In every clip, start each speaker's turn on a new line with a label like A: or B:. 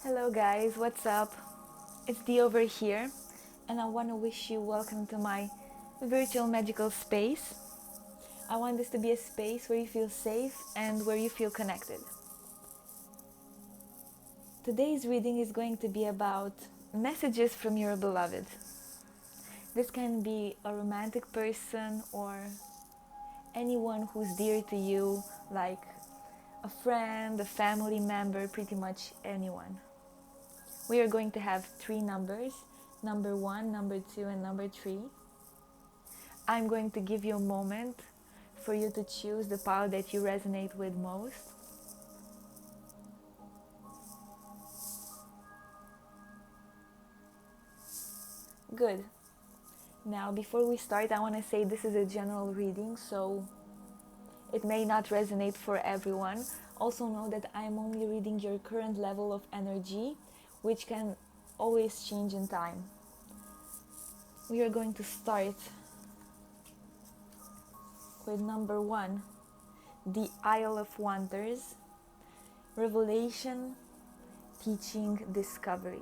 A: Hello guys, what's up? It's Dee over here, and I want to wish you welcome to my virtual magical space. I want this to be a space where you feel safe and where you feel connected. Today's reading is going to be about messages from your beloved. This can be a romantic person or anyone who's dear to you, like a friend, a family member, pretty much anyone. We are going to have 3 numbers, number 1, number 2, and number 3. I'm going to give you a moment for you to choose the pile that you resonate with most. Good. Now, before we start, I want to say this is a general reading, so it may not resonate for everyone. Also know that I'm only reading your current level of energy, which can always change in time. We are going to start with number 1, the Isle of Wonders, Revelation, Teaching, Discovery.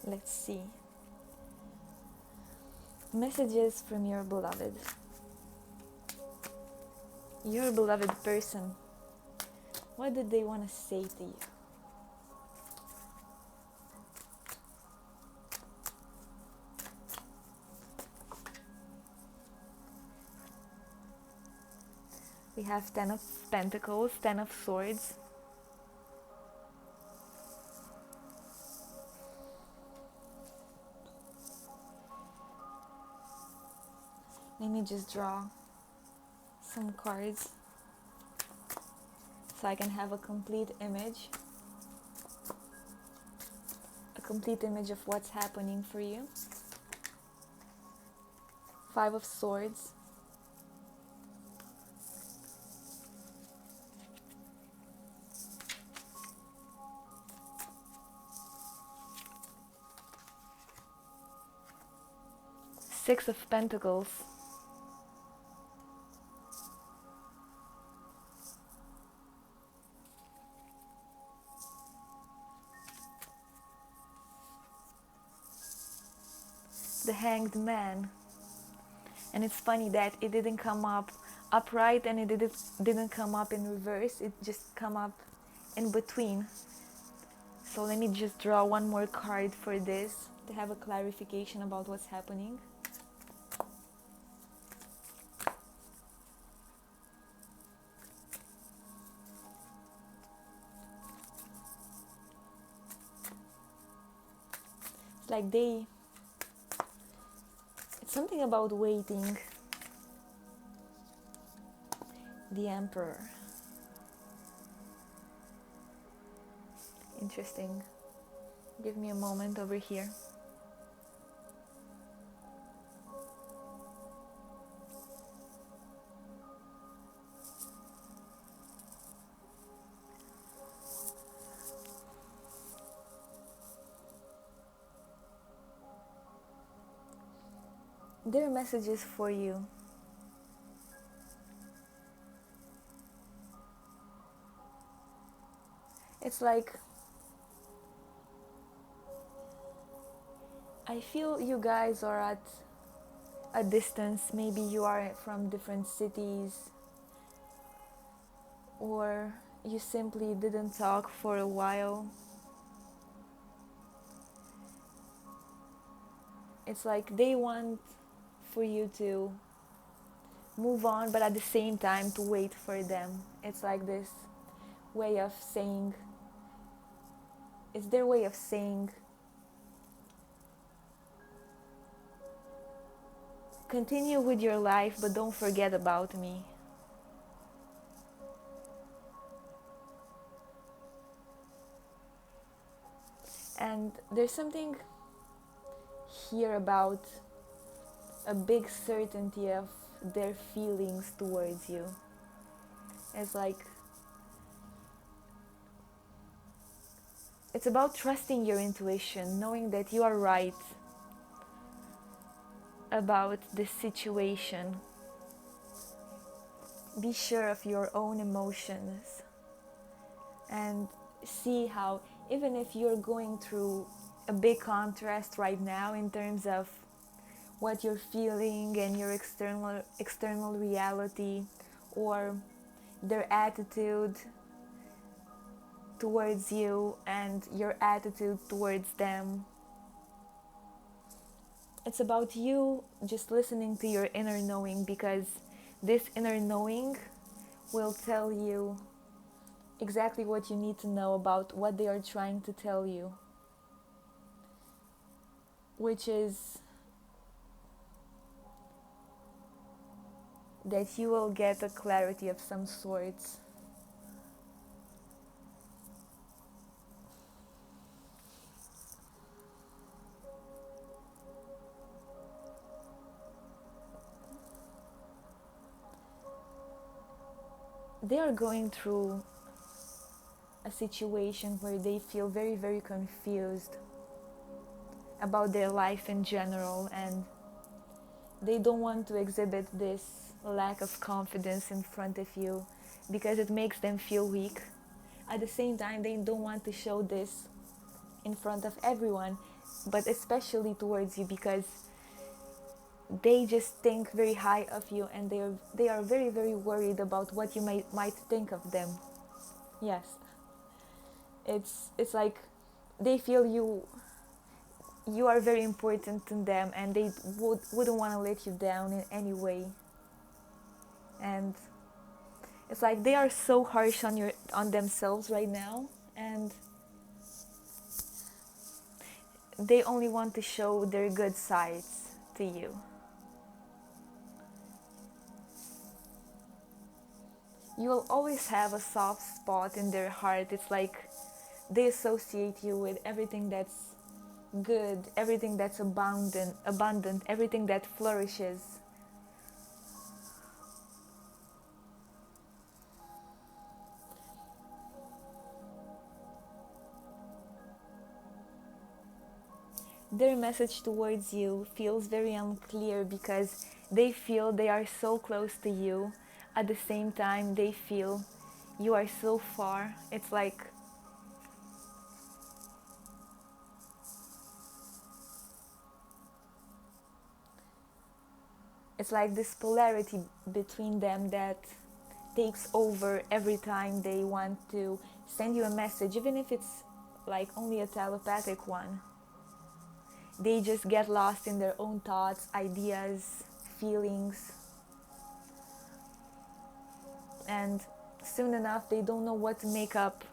A: Let's see. Messages from your beloved. Your beloved person. What did they want to say to you? We have 10 of Pentacles, 10 of Swords. Let me just draw some cards so I can have a complete image of what's happening for you. 5 of Swords, Six of Pentacles, the Hanged Man. And it's funny that it didn't come up upright and it didn't come up in reverse. It just come up in between. So let me just draw one more card for this to have a clarification about what's happening. It's like it's something about waiting. The Emperor. Interesting. Give me a moment over here. There are messages for you. It's like I feel you guys are at a distance. Maybe you are from different cities, or you simply didn't talk for a while. It's like they want for you to move on, but at the same time to wait for them. It's like this way of saying, it's their way of saying, continue with your life, but don't forget about me. And there's something here about a big certainty of their feelings towards you. It's like it's about trusting your intuition, knowing that you are right about this situation. Be sure of your own emotions and see how, even if you're going through a big contrast right now in terms of what you're feeling and your external reality, or their attitude towards you and your attitude towards them, it's about you just listening to your inner knowing, because this inner knowing will tell you exactly what you need to know about what they are trying to tell you, which is that you will get a clarity of some sorts. They are going through a situation where they feel very, very confused about their life in general, and they don't want to exhibit this lack of confidence in front of you because it makes them feel weak. At the same time, they don't want to show this in front of everyone, but especially towards you, because they just think very high of you, and they are very, very worried about what you might think of them. Yes, it's like they feel you are very important to them, and they wouldn't want to let you down in any way. And it's like they are so harsh on themselves right now, and they only want to show their good sides to you. You will always have a soft spot in their heart. It's like they associate you with everything that's good, everything that's abundant, everything that flourishes. Their message towards you feels very unclear because they feel they are so close to you. At the same time, they feel you are so far. It's like this polarity between them that takes over every time they want to send you a message, even if it's like only a telepathic one. They just get lost in their own thoughts, ideas, feelings, and soon enough they don't know what to make up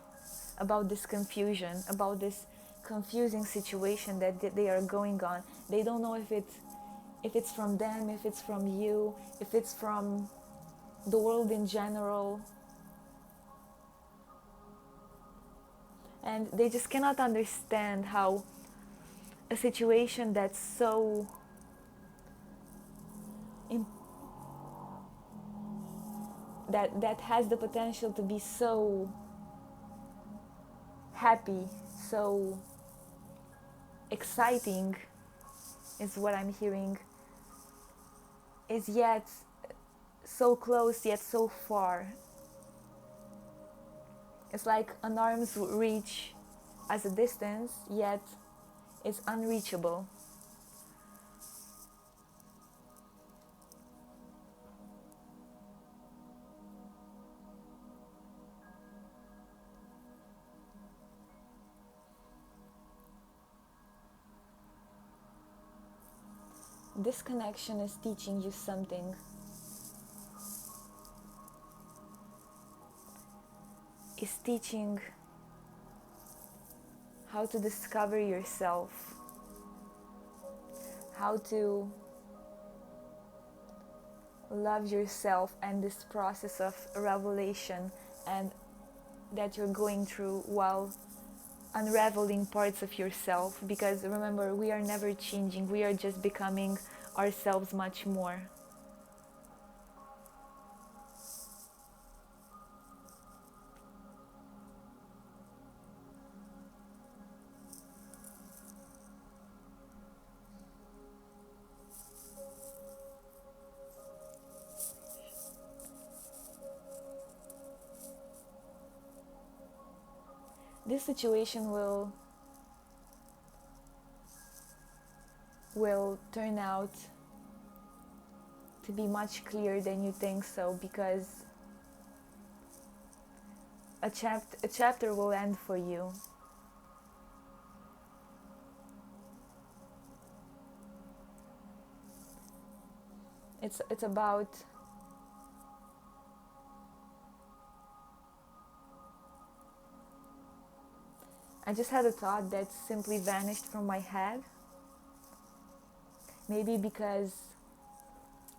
A: about this confusion, about this confusing situation that they are going on. They don't know if it's from them, if it's from you, if it's from the world in general, and they just cannot understand how a situation that's so that has the potential to be so happy, so exciting, is what I'm hearing, is yet so close yet so far. It's like an arm's reach as a distance, yet it's unreachable. This connection is teaching you something. Is teaching how to discover yourself, how to love yourself, and this process of revelation and that you're going through while unraveling parts of yourself. Because remember, we are never changing, we are just becoming ourselves much more. this situation will turn out to be much clearer than you think so, because a chapter will end for you. It's about I just had a thought that simply vanished from my head. Maybe because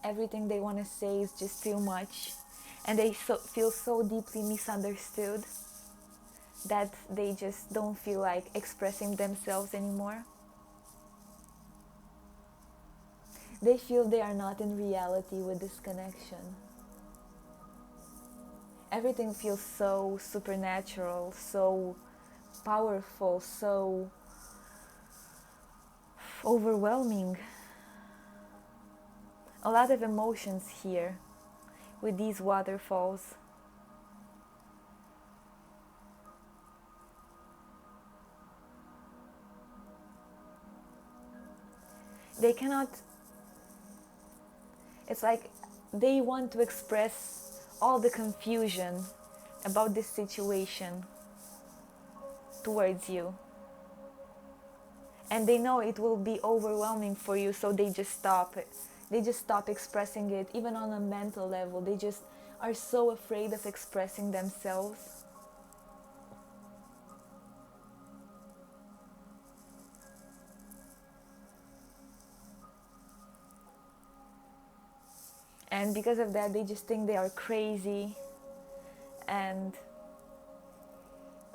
A: everything they want to say is just too much, and they feel so deeply misunderstood that they just don't feel like expressing themselves anymore. They feel they are not in reality with this connection. Everything feels so supernatural, so powerful, so overwhelming. A lot of emotions here with these waterfalls. They cannot, it's like they want to express all the confusion about this situation towards you. And they know it will be overwhelming for you, so they just stop it. They just stop expressing it, even on a mental level. They just are so afraid of expressing themselves. And because of that, they just think they are crazy. And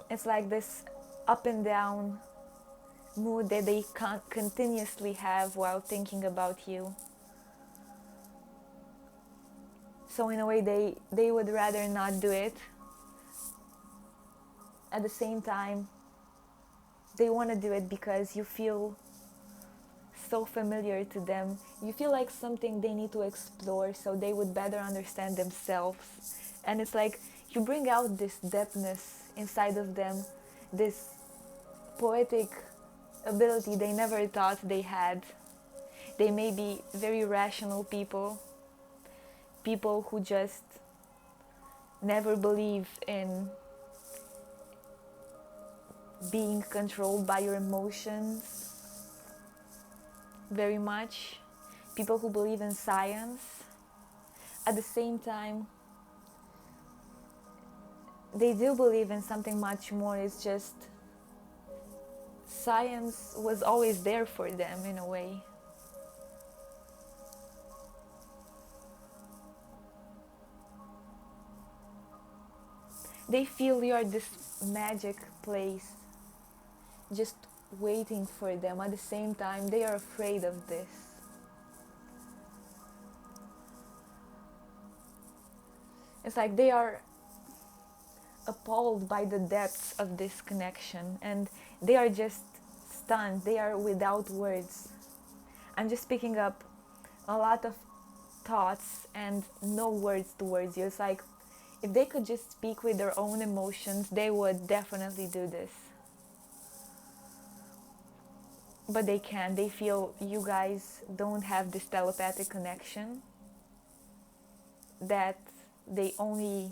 A: it's like this up and down mood that they can't continuously have while thinking about you. So in a way, they would rather not do it. At the same time, they want to do it because you feel so familiar to them. You feel like something they need to explore so they would better understand themselves. And it's like you bring out this depthness inside of them, this poetic ability they never thought they had. They may be very rational people who just never believe in being controlled by your emotions very much, people who believe in science. At the same time, they do believe in something much more. It's just science was always there for them in a way. They feel you are this magic place just waiting for them. At the same time, they are afraid of this. It's like they are appalled by the depths of this connection, and they are just stunned. They are without words. I'm just picking up a lot of thoughts and no words towards you. It's like if they could just speak with their own emotions, they would definitely do this. But they can't. They feel you guys don't have this telepathic connection, that they only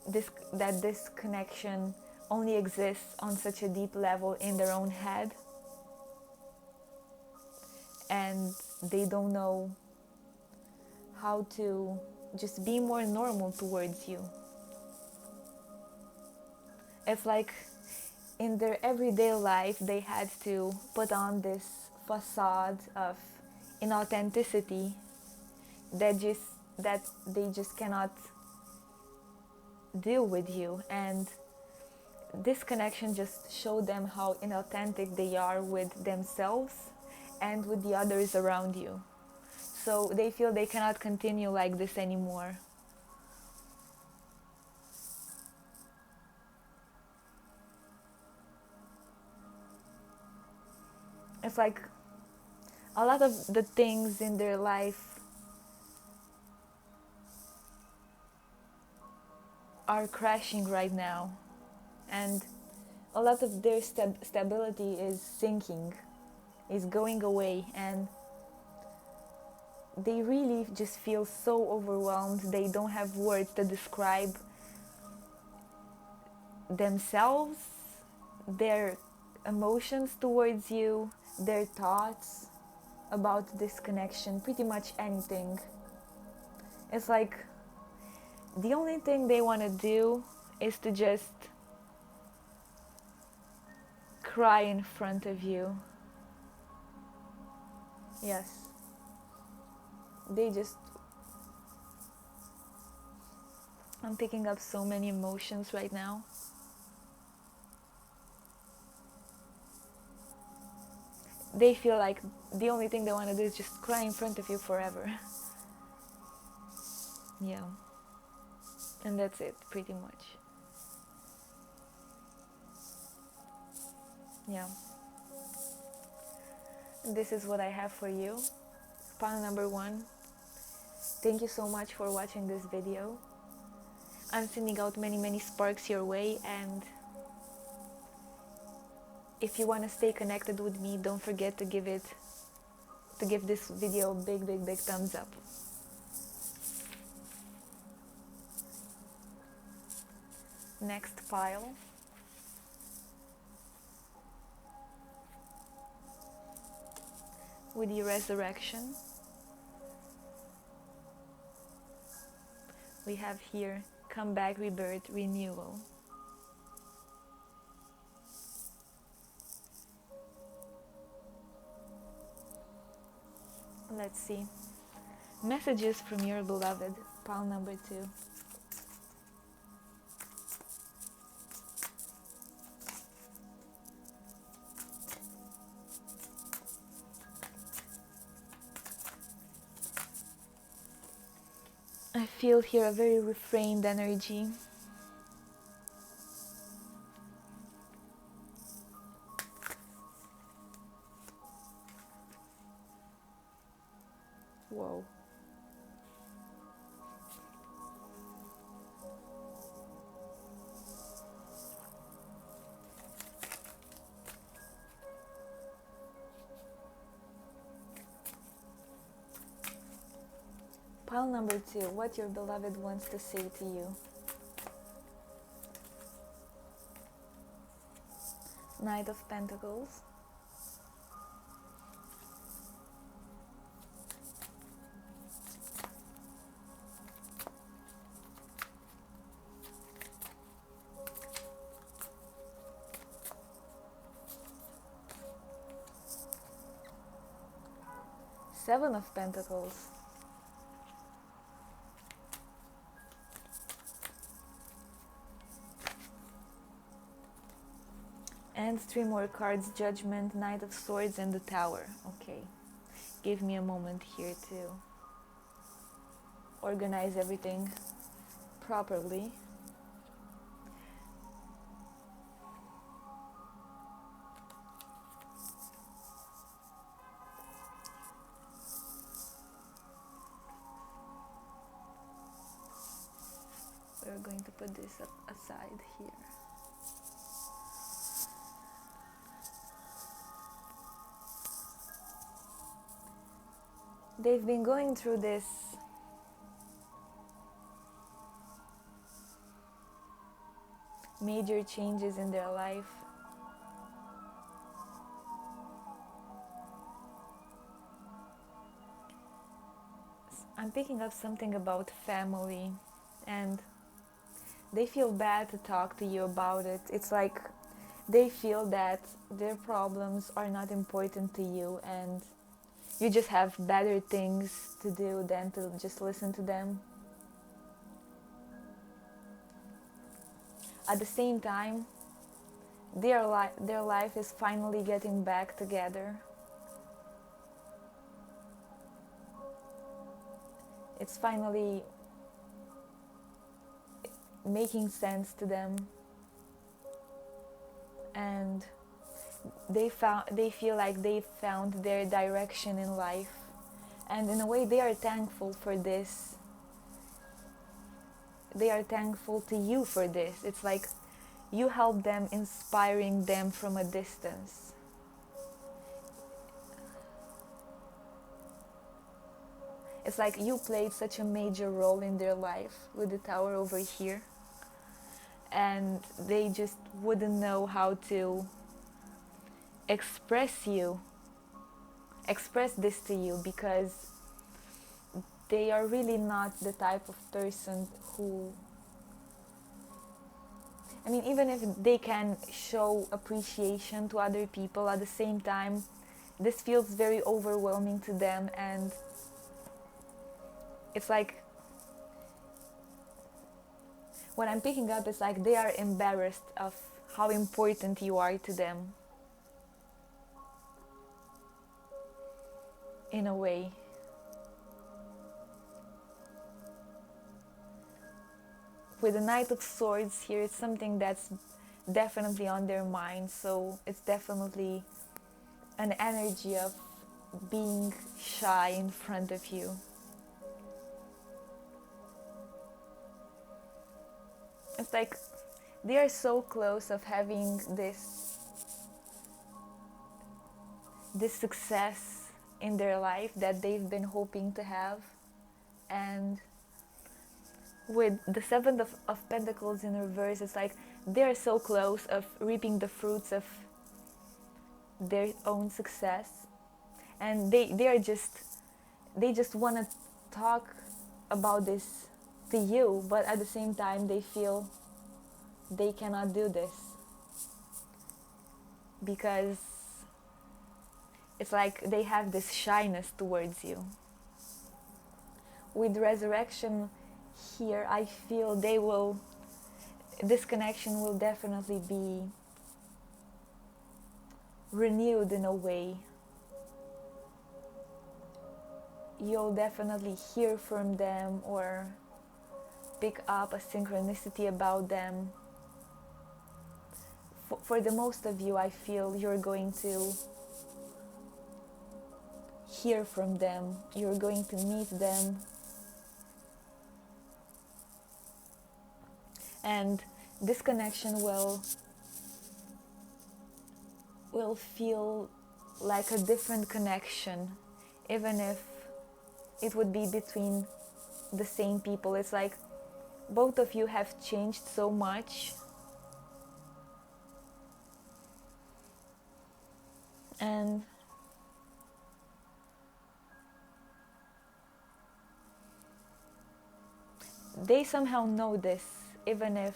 A: this connection only exists on such a deep level in their own head, and they don't know how to just be more normal towards you. It's like in their everyday life they had to put on this facade of inauthenticity that they just cannot deal with you, and this connection just showed them how inauthentic they are with themselves and with the others around you. So they feel they cannot continue like this anymore. It's like a lot of the things in their life are crashing right now, and a lot of their stability is sinking, is going away, and they really just feel so overwhelmed. They don't have words to describe themselves, their emotions towards you, their thoughts about this connection, pretty much anything. It's like the only thing they want to do is to just cry in front of you. Yes. They just... I'm picking up so many emotions right now. They feel like the only thing they want to do is just cry in front of you forever. Yeah. And that's it, pretty much. Yeah. This is what I have for you. Pile number 1. Thank you so much for watching this video. I'm sending out many sparks your way, and if you want to stay connected with me, don't forget to give this video a big thumbs up. Next pile. With the resurrection, we have here comeback, rebirth, renewal. Let's see. Messages from your beloved, pile number 2. I feel here a very refrained energy. Whoa. Pile number 2, what your beloved wants to say to you. Knight of Pentacles. Seven of Pentacles. And 3 more cards, Judgment, Knight of Swords, and the Tower. Okay, give me a moment here to organize everything properly. We're going to put this aside here. They've been going through this major changes in their life. I'm picking up something about family, and they feel bad to talk to you about it. It's like they feel that their problems are not important to you, and you just have better things to do than to just listen to them. At the same time, their life is finally getting back together. It's finally making sense to them, and they feel like they found their direction in life, and in a way they are thankful for this. they are thankful to you for this. It's like you help them, inspiring them from a distance. It's like you played such a major role in their life with the tower over here, and they just wouldn't know how to express this to you, because they are really not the type of person who, I mean, even if they can show appreciation to other people, at the same time this feels very overwhelming to them, and it's like, what I'm picking up is like they are embarrassed of how important you are to them, in a way. With the Knight of Swords here, it's something that's definitely on their mind, so it's definitely an energy of being shy in front of you. It's like they are so close of having this success in their life that they've been hoping to have, and with the Seven of Pentacles in reverse, it's like they are so close of reaping the fruits of their own success, and they just want to talk about this to you, but at the same time they feel they cannot do this, because it's like they have this shyness towards you. With Resurrection here, I feel this connection will definitely be renewed in a way. You'll definitely hear from them or pick up a synchronicity about them. For the most of you, I feel you're going to hear from them, you're going to meet them, and this connection will feel like a different connection, even if it would be between the same people. It's like both of you have changed so much, and they somehow know this, even if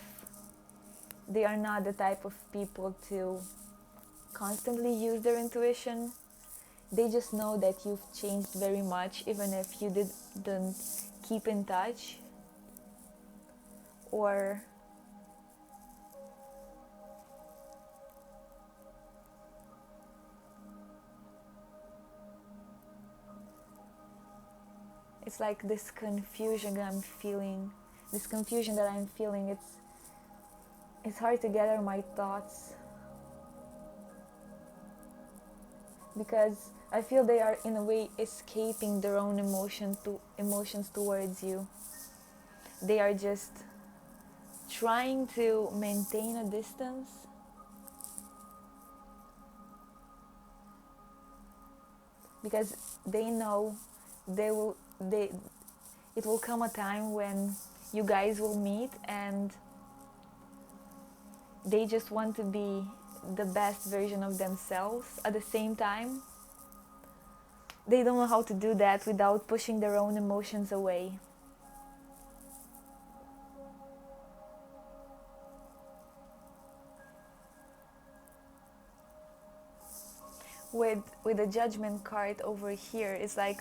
A: they are not the type of people to constantly use their intuition. They just know that you've changed very much, even if you didn't keep in touch, or it's like this confusion that I'm feeling. It's hard to gather my thoughts, because I feel they are in a way escaping their own emotions towards you. They are just trying to maintain a distance, because they know it will come a time when you guys will meet, and they just want to be the best version of themselves. At the same time, they don't know how to do that without pushing their own emotions away. With the Judgment card over here, it's like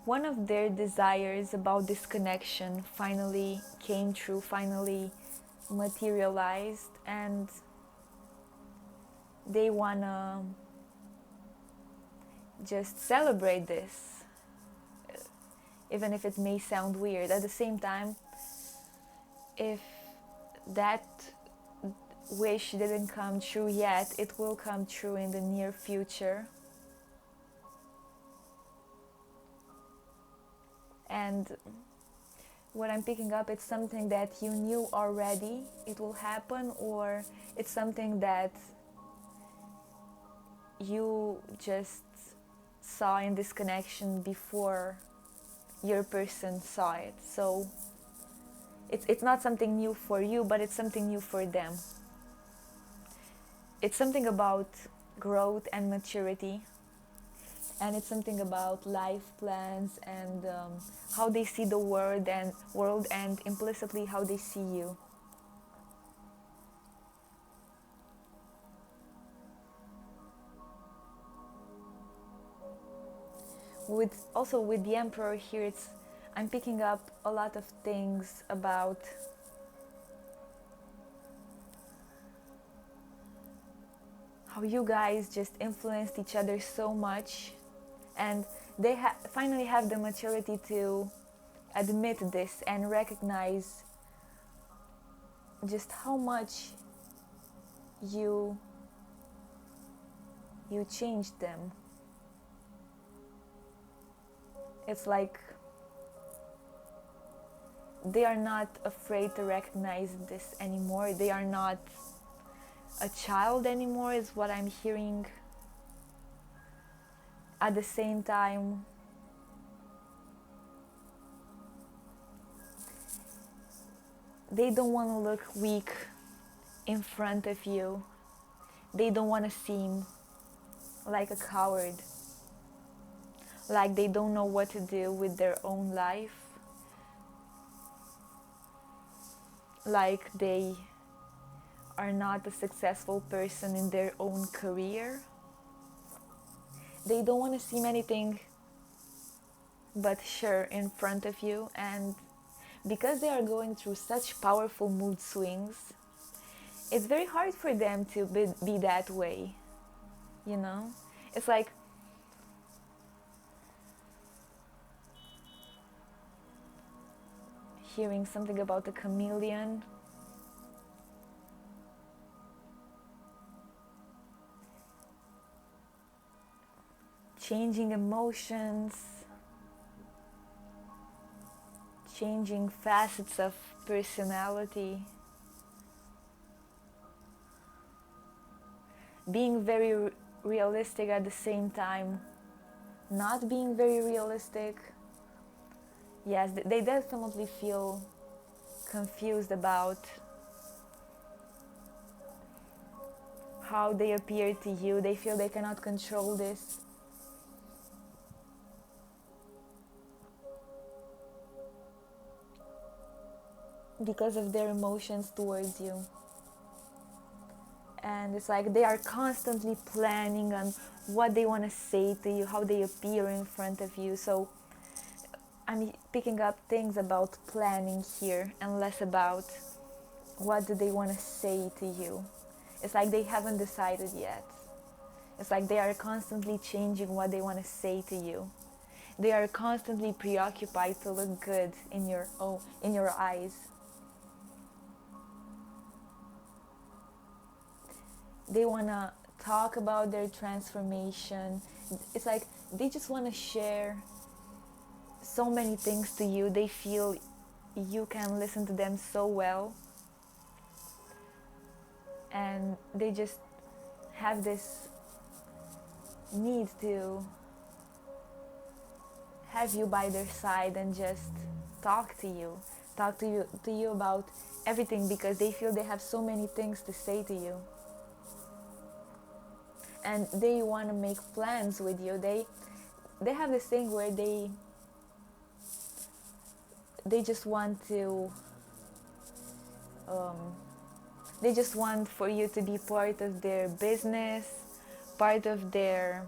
A: one of their desires about this connection finally came true, finally materialized, and they wanna just celebrate this, even if it may sound weird. At the same time, if that wish didn't come true yet, it will come true in the near future. And what I'm picking up, it's something that you knew already it will happen, or it's something that you just saw in this connection before your person saw it. So it's not something new for you, but it's something new for them. It's something about growth and maturity, and it's something about life plans and how they see the world and implicitly how they see you. With the Emperor here, I'm picking up a lot of things about how you guys just influenced each other so much, and they finally have the maturity to admit this and recognize just how much you changed them. It's like they are not afraid to recognize this anymore. They are not a child anymore, is what I'm hearing. At the same time, they don't want to look weak in front of you. They don't want to seem like a coward, like they don't know what to do with their own life, like they are not a successful person in their own career. They don't want to seem anything but sure in front of you, and because they are going through such powerful mood swings, it's very hard for them to be that way, you know? It's like hearing something about a chameleon. Changing emotions, changing facets of personality, being very realistic at the same time, not being very realistic. Yes, they definitely feel confused about how they appear to you. They feel they cannot control this. Because of their emotions towards you. And it's like they are constantly planning on what they want to say to you, how they appear in front of you. So I'm picking up things about planning here and less about what do they want to say to you. It's like they haven't decided yet. It's like they are constantly changing what they want to say to you. They are constantly preoccupied to look good in your eyes. They want to talk about their transformation. It's like they just want to share so many things to you. They feel you can listen to them so well, and they just have this need to have you by their side and just talk to you about everything, because they feel they have so many things to say to you, and they want to make plans with you. They have this thing where they just want to they just want for you to be part of their business, part of their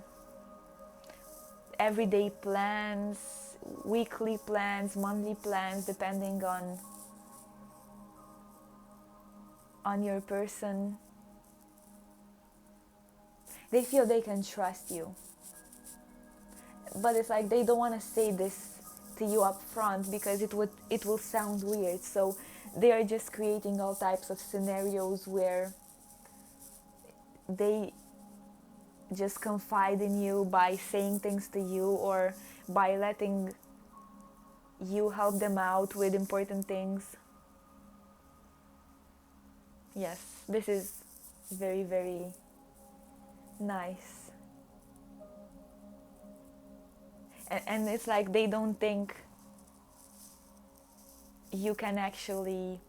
A: everyday plans, weekly plans, monthly plans, depending on your person. They feel they can trust you, but it's like they don't want to say this to you up front because it will sound weird. So they are just creating all types of scenarios where they just confide in you by saying things to you, or by letting you help them out with important things. Yes, this is very, very nice. And it's like they don't think you can actually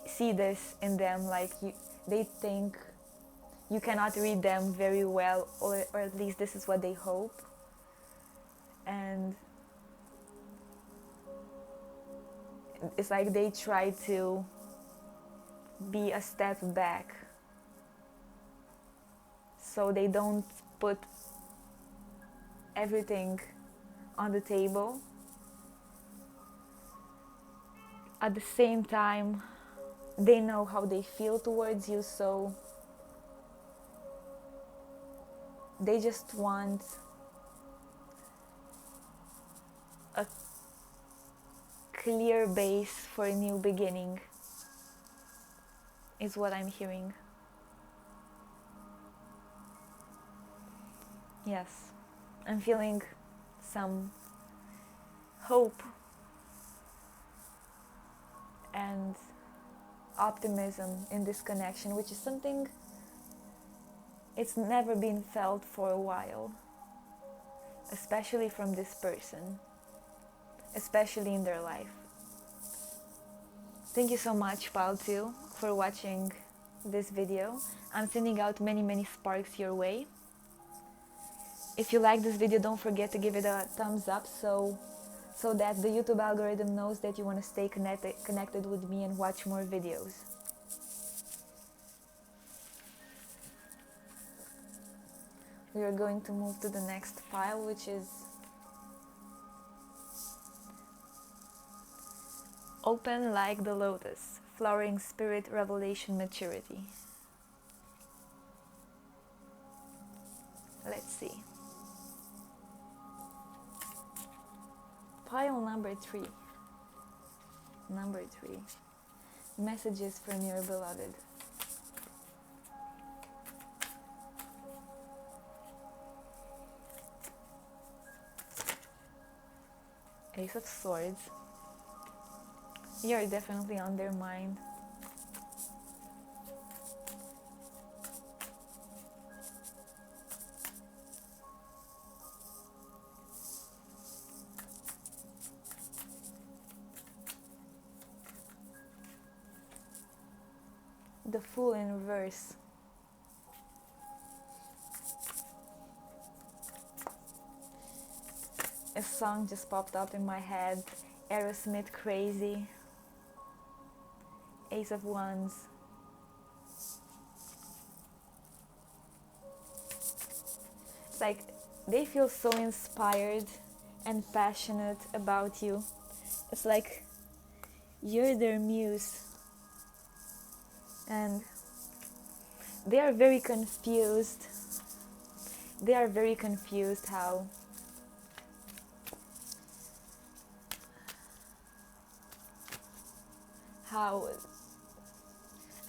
A: see this in them, like they think you cannot read them very well, or at least this is what they hope. And it's like they try to be a step back so they don't put everything on the table. At the same time, they know how they feel towards you, so they just want a clear base for a new beginning, is what I'm hearing. Yes, I'm feeling some hope and optimism in this connection, which is something it's never been felt for a while, especially from this person, especially in their life. Thank you so much, Pile 2, for watching this video. I'm sending out many sparks your way. If you like this video, don't forget to give it a thumbs up so that the YouTube algorithm knows that you want to stay connected with me and watch more videos. We are going to move to the next file, which is Open Like the Lotus, Flowering Spirit Revelation Maturity. Let's see. Pile number 3. Number 3. Messages from your beloved. Ace of Swords. You're definitely on their mind. The Fool in reverse. A song just popped up in my head. Aerosmith, Crazy. Ace of Wands. It's like they feel so inspired and passionate about you. It's like you're their muse. And they are very confused. They are very confused how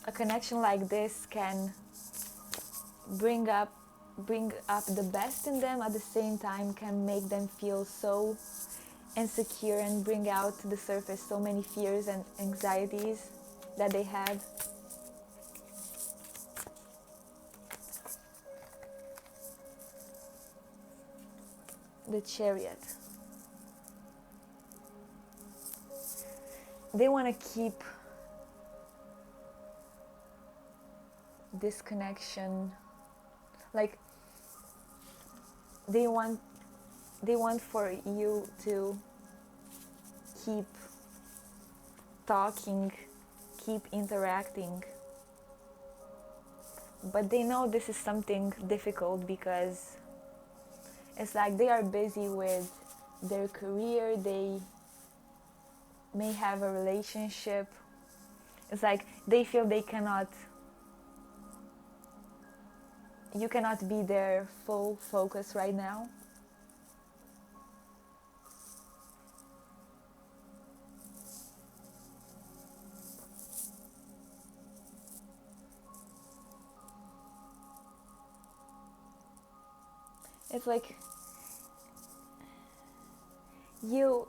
A: a connection like this can bring up the best in them, at the same time can make them feel so insecure and bring out to the surface so many fears and anxieties that they had. The Chariot. They want to keep this connection, like they want for you to keep talking, keep interacting, but they know this is something difficult because it's like they are busy with their career, they may have a relationship. It's like they feel they cannot, you cannot be their full focus right now. It's like You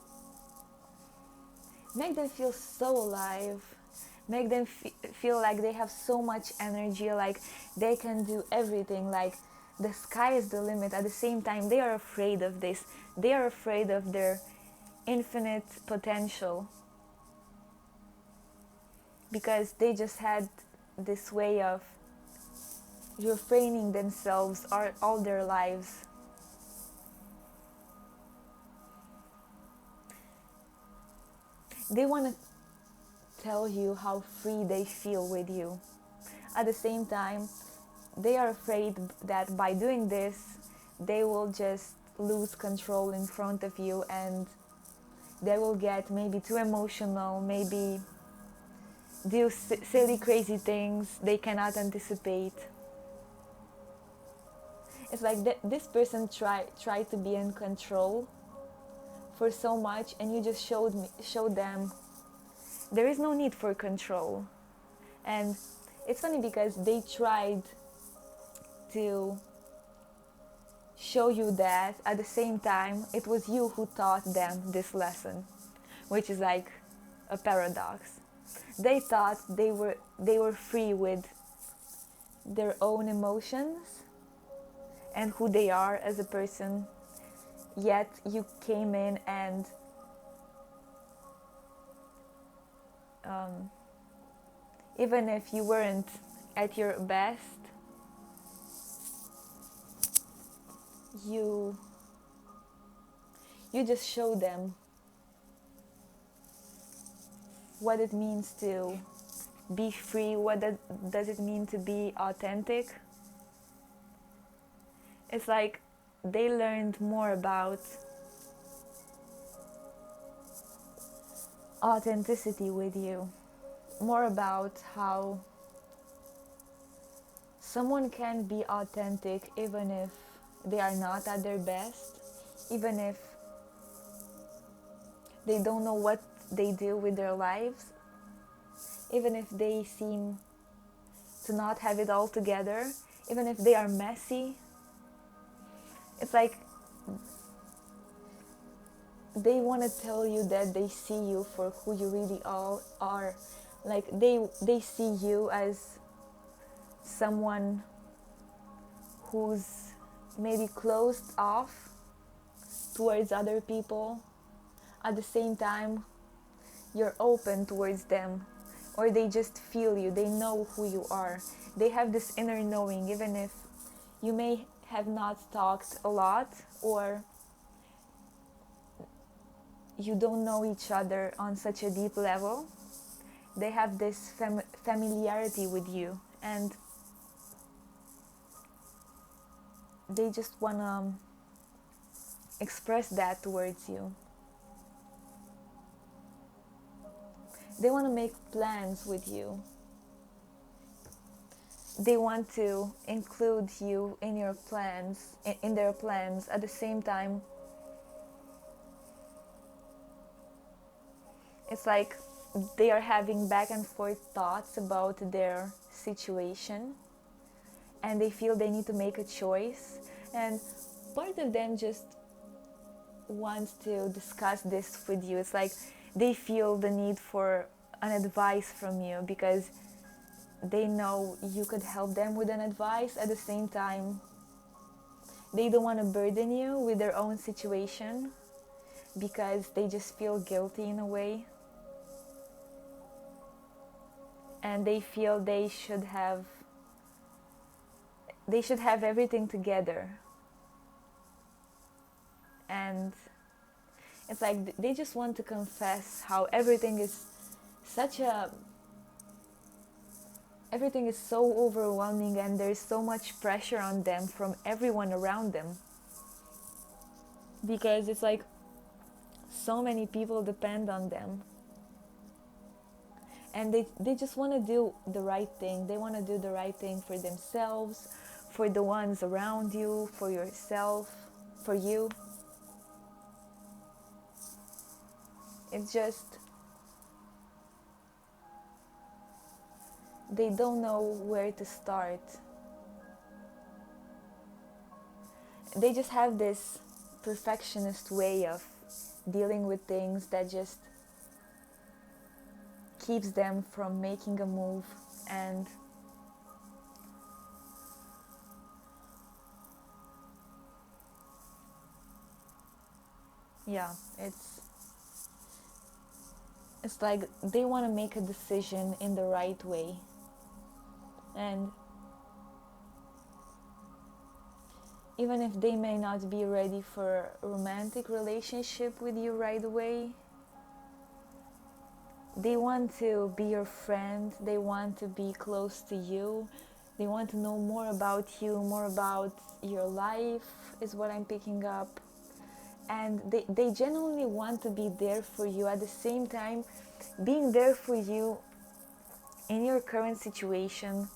A: make them feel so alive, make them feel like they have so much energy, like they can do everything, like the sky is the limit. At the same time, they are afraid of this, they are afraid of their infinite potential, because they just had this way of refraining themselves all their lives. They want to tell you how free they feel with you. At the same time, they are afraid that by doing this, they will just lose control in front of you, and they will get maybe too emotional, maybe do silly, crazy things they cannot anticipate. It's like this person tried to be in control for so much, and you just showed them there is no need for control. And it's funny because they tried to show you that, at the same time it was you who taught them this lesson, which is like a paradox. They thought they were free with their own emotions and who they are as a person, yet you came in and even if you weren't at your best, you just show them what it means to be free, what does it mean to be authentic. It's like they learned more about authenticity with you, more about how someone can be authentic even if they are not at their best, even if they don't know what they do with their lives, even if they seem to not have it all together, even if they are messy. It's like they want to tell you that they see you for who you really all are. Like they see you as someone who's maybe closed off towards other people. At the same time, you're open towards them, or they just feel you, they know who you are. They have this inner knowing, even if you may have not talked a lot, or you don't know each other on such a deep level. They have this familiarity with you, and they just want to express that towards you. They want to make plans with you. They want to include you in your plans, in their plans. At the same time, it's like they are having back and forth thoughts about their situation, and they feel they need to make a choice, and part of them just wants to discuss this with you. It's like they feel the need for an advice from you, because they know you could help them with an advice. At the same time, they don't want to burden you with their own situation, because they just feel guilty in a way, and they feel they should have everything together. And it's like they just want to confess how everything is so overwhelming, and there's so much pressure on them from everyone around them, because it's like so many people depend on them, and they just want to do the right thing. They want to do the right thing for themselves, for the ones around you, for yourself, for you. It's just they don't know where to start. They just have this perfectionist way of dealing with things that just keeps them from making a move. And yeah, it's like they want to make a decision in the right way. And even if they may not be ready for a romantic relationship with you right away, they want to be your friend, they want to be close to you, they want to know more about you, more about your life, is what I'm picking up. And they genuinely want to be there for you. At the same time, being there for you in your current situation,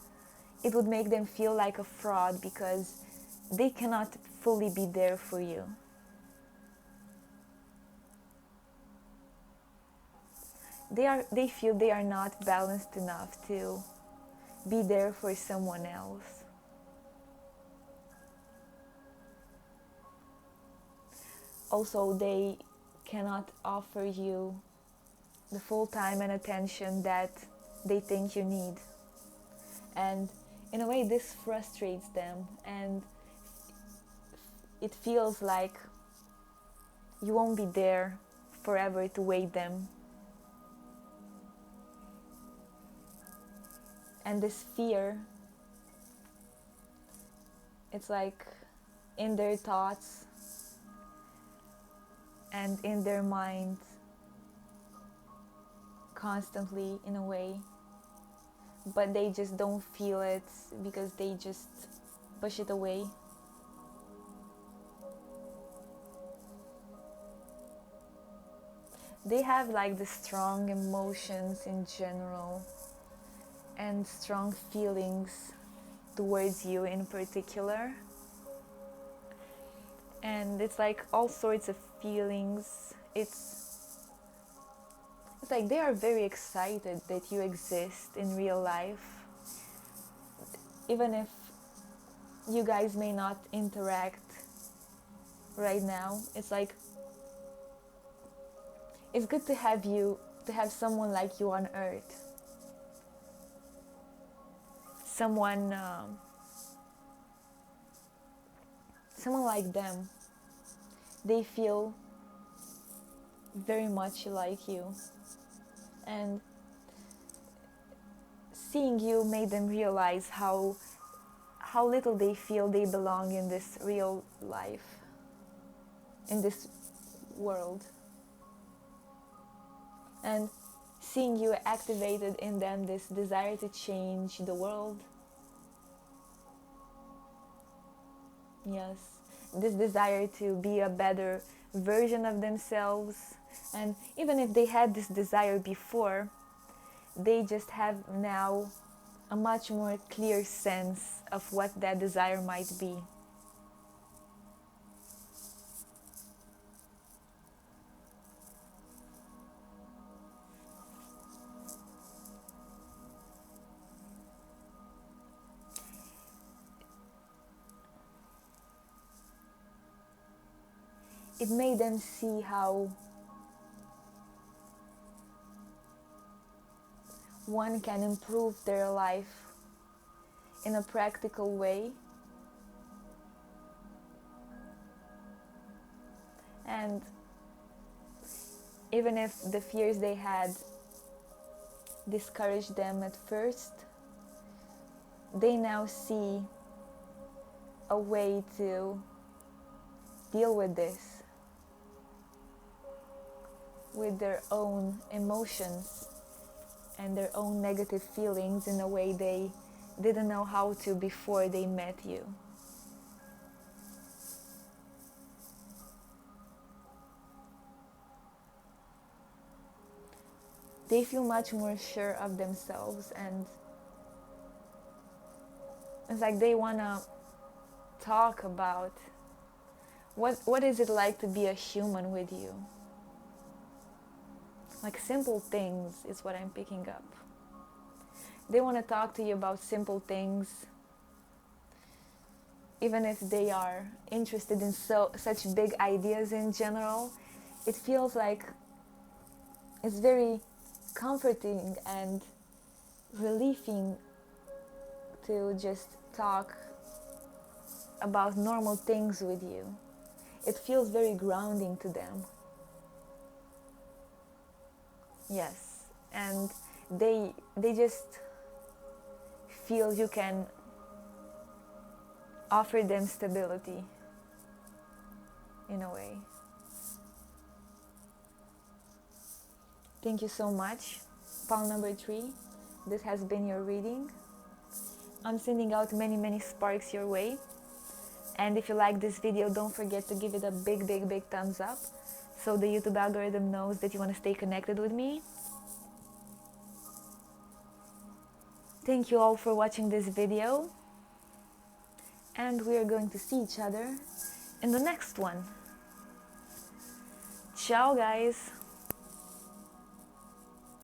A: it would make them feel like a fraud because they cannot fully be there for you. They feel they are not balanced enough to be there for someone else. Also, they cannot offer you the full time and attention that they think you need. And in a way, this frustrates them, and it feels like you won't be there forever to wait them. And this fear, it's like in their thoughts and in their mind constantly, in a way, but they just don't feel it because they just push it away. They have like the strong emotions in general and strong feelings towards you in particular. And it's like all sorts of feelings. It's like they are very excited that you exist in real life. Even if you guys may not interact right now, it's like it's good to have someone like you on earth. Someone like them. They feel very much like you, and seeing you made them realize how little they feel they belong in this real life, in this world. And seeing you activated in them this desire to change the world. Yes, this desire to be a better version of themselves. And even if they had this desire before, they just have now a much more clear sense of what that desire might be. It made them see how one can improve their life in a practical way. And even if the fears they had discouraged them at first, they now see a way to deal with this, with their own emotions and their own negative feelings in a way they didn't know how to before they met you. They feel much more sure of themselves, and it's like they want to talk about what is it like to be a human with you. Like simple things is what I'm picking up. They want to talk to you about simple things, even if they are interested in such big ideas in general. It feels like it's very comforting and relieving to just talk about normal things with you. It feels very grounding to them. Yes, and they just feel you can offer them stability in a way. Thank you so much. Pile number 3, this has been your reading. I'm sending out many sparks your way. And if you like this video, don't forget to give it a big thumbs up so the YouTube algorithm knows that you want to stay connected with me. Thank you all for watching this video. And we are going to see each other in the next one. Ciao, guys!